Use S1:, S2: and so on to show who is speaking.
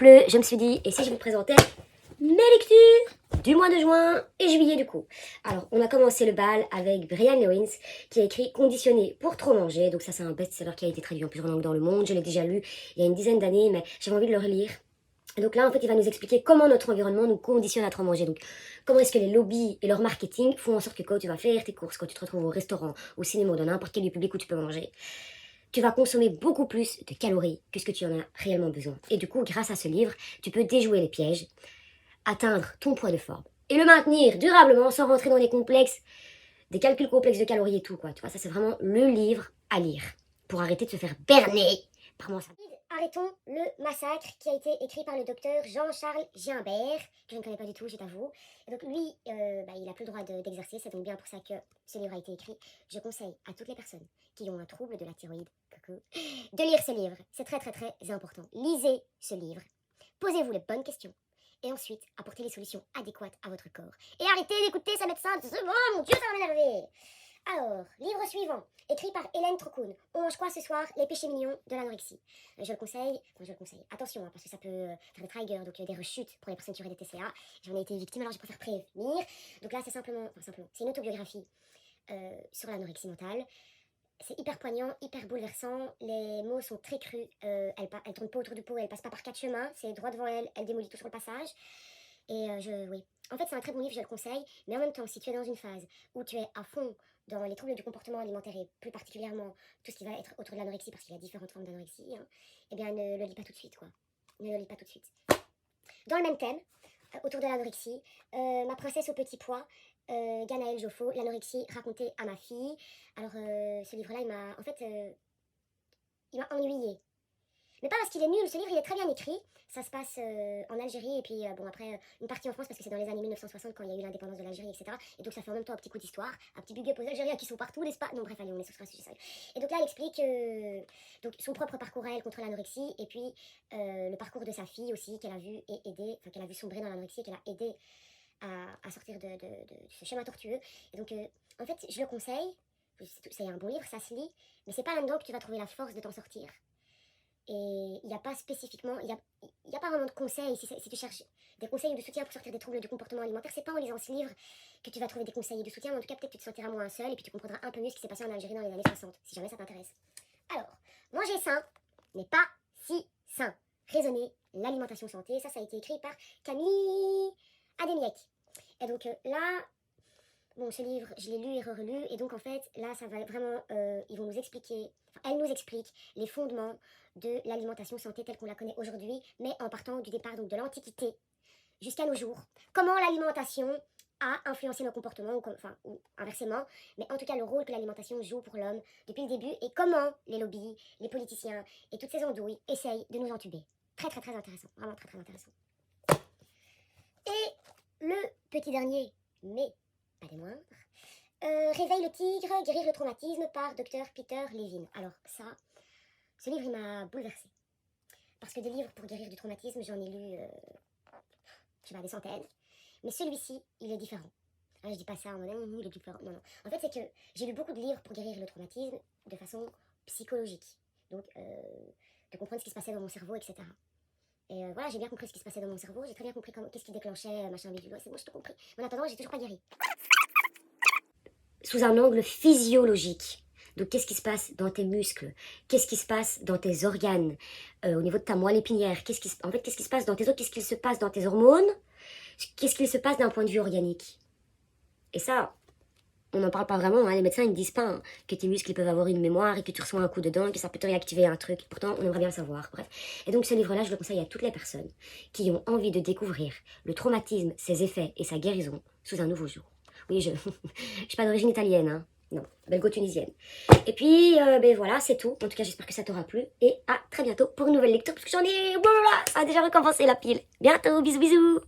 S1: pleut, je me suis dit, et si je vous présentais mes lectures du mois de juin et juillet du coup. Alors, on a commencé le bal avec Brian Lewins qui a écrit Conditionné pour trop manger. Donc ça, c'est un best-seller qui a été traduit en plusieurs langues dans le monde. Je l'ai déjà lu il y a une dizaine d'années, mais j'avais envie de le relire. Donc là, en fait, il va nous expliquer comment notre environnement nous conditionne à trop manger. Donc, comment est-ce que les lobbies et leur marketing font en sorte que quand tu vas faire tes courses, quand tu te retrouves au restaurant, au cinéma, dans n'importe quel lieu public où tu peux manger, tu vas consommer beaucoup plus de calories que ce que tu en as réellement besoin. Et du coup, grâce à ce livre, tu peux déjouer les pièges, atteindre ton poids de forme et le maintenir durablement sans rentrer dans les complexes, des calculs complexes de calories et tout, quoi. Tu vois, ça, c'est vraiment le livre à lire pour arrêter de se faire berner par mon sac. Arrêtons le massacre qui a été écrit par le docteur Jean-Charles Gimbert, que je ne connais pas du tout, je t'avoue. Et donc lui, il n'a plus le droit d'exercer, c'est donc bien pour ça que ce livre a été écrit. Je conseille à toutes les personnes qui ont un trouble de la thyroïde, de lire ce livre. C'est très très très important. Lisez ce livre, posez-vous les bonnes questions, et ensuite apportez les solutions adéquates à votre corps. Et arrêtez d'écouter sa médecin, oh mon Dieu, ça va m'énerver. Alors, livre suivant, écrit par Hélène Trocoun. On mange quoi ce soir? Les péchés mignons de l'anorexie. Je le conseille. Attention, parce que ça peut faire des triggers, donc des rechutes pour les personnes qui auraient des TCA. J'en ai été victime, alors je préfère prévenir. Donc là, c'est simplement, c'est une autobiographie sur l'anorexie mentale. C'est hyper poignant, hyper bouleversant. Les mots sont très crus. Elle tourne pas autour du pot, elle passe pas par 4 chemins. C'est droit devant elle, elle démolit tout sur le passage. Et oui. En fait, c'est un très bon livre, je le conseille. Mais en même temps, si tu es dans une phase où tu es à fond dans les troubles du comportement alimentaire et plus particulièrement tout ce qui va être autour de l'anorexie, parce qu'il y a différentes formes d'anorexie, eh bien ne le lis pas tout de suite, quoi. Ne le lis pas tout de suite. Dans le même thème, autour de l'anorexie, Ma princesse au petit pois, Ganaël Joffo, l'anorexie racontée à ma fille. Alors ce livre-là, il m'a ennuyée. Mais pas parce qu'il est nul, ce livre il est très bien écrit. Ça se passe en Algérie et puis après une partie en France parce que c'est dans les années 1960 quand il y a eu l'indépendance de l'Algérie, etc. Et donc ça fait en même temps un petit coup d'histoire, un petit big up aux Algériens qui sont partout, n'est-ce pas? Non bref, allez, on est sur ce sujet sérieux. Et donc là elle explique donc son propre parcours à elle contre l'anorexie et puis le parcours de sa fille aussi qu'elle a vu et aidé, enfin qu'elle a vu sombrer dans l'anorexie et qu'elle a aidé à sortir de ce schéma tortueux. Et donc en fait je le conseille, c'est un bon livre, ça se lit, mais c'est pas là-dedans que tu vas trouver la force de t'en sortir. Et il n'y a pas spécifiquement, il y a pas vraiment de conseils. Si tu cherches des conseils ou de soutien pour sortir des troubles du comportement alimentaire, c'est pas en lisant ce livre que tu vas trouver des conseils de soutien. Mais en tout cas, peut-être tu te sentiras moins seul et puis tu comprendras un peu mieux ce qui s'est passé en Algérie dans les années 60, si jamais ça t'intéresse. Alors, manger sain n'est pas si sain. Raisonner l'alimentation santé, ça a été écrit par Camille Adéniek. Et donc là, bon, ce livre, je l'ai lu et relu, et donc en fait, là, ça va vraiment, ils vont nous expliquer, elle nous explique les fondements de l'alimentation santé telle qu'on la connaît aujourd'hui, mais en partant du départ donc de l'Antiquité jusqu'à nos jours. Comment l'alimentation a influencé nos comportements, ou inversement, mais en tout cas le rôle que l'alimentation joue pour l'homme depuis le début, et comment les lobbies, les politiciens et toutes ces andouilles essayent de nous entuber. Très très très intéressant, vraiment très très intéressant. Et le petit dernier, mais pas des moindres, Réveille le tigre, guérir le traumatisme par Dr Peter Levine. Alors ça, ce livre il m'a bouleversée. Parce que des livres pour guérir du traumatisme, j'en ai lu, des centaines. Mais celui-ci, il est différent. Alors, je dis pas ça en mode, il est différent. Non, non. En fait, c'est que j'ai lu beaucoup de livres pour guérir le traumatisme de façon psychologique. Donc, de comprendre ce qui se passait dans mon cerveau, etc. Et voilà, j'ai bien compris ce qui se passait dans mon cerveau. J'ai très bien compris qu'est-ce qui déclenchait, machin, bidule. C'est bon, j'ai tout compris. Mais en attendant, j'ai toujours pas guéri. Sous un angle physiologique. Donc, qu'est-ce qui se passe dans tes muscles? Qu'est-ce qui se passe dans tes organes? Au niveau de ta moelle épinière? Qu'est-ce qui se passe dans tes os? Qu'est-ce qu'il se passe dans tes hormones? Qu'est-ce qu'il se passe d'un point de vue organique? Et ça, on n'en parle pas vraiment. Les médecins ne disent pas que tes muscles peuvent avoir une mémoire et que tu reçois un coup dedans et que ça peut te réactiver un truc. Pourtant, on aimerait bien le savoir. Bref. Et donc, ce livre-là, je le conseille à toutes les personnes qui ont envie de découvrir le traumatisme, ses effets et sa guérison sous un nouveau jour. Oui, je suis pas d'origine italienne, non, belgo-tunisienne. Et puis, voilà, c'est tout. En tout cas, j'espère que ça t'aura plu. Et à très bientôt pour une nouvelle lecture, parce que j'en ai... Voilà, ça a déjà recommencé la pile. Bientôt, bisous, bisous.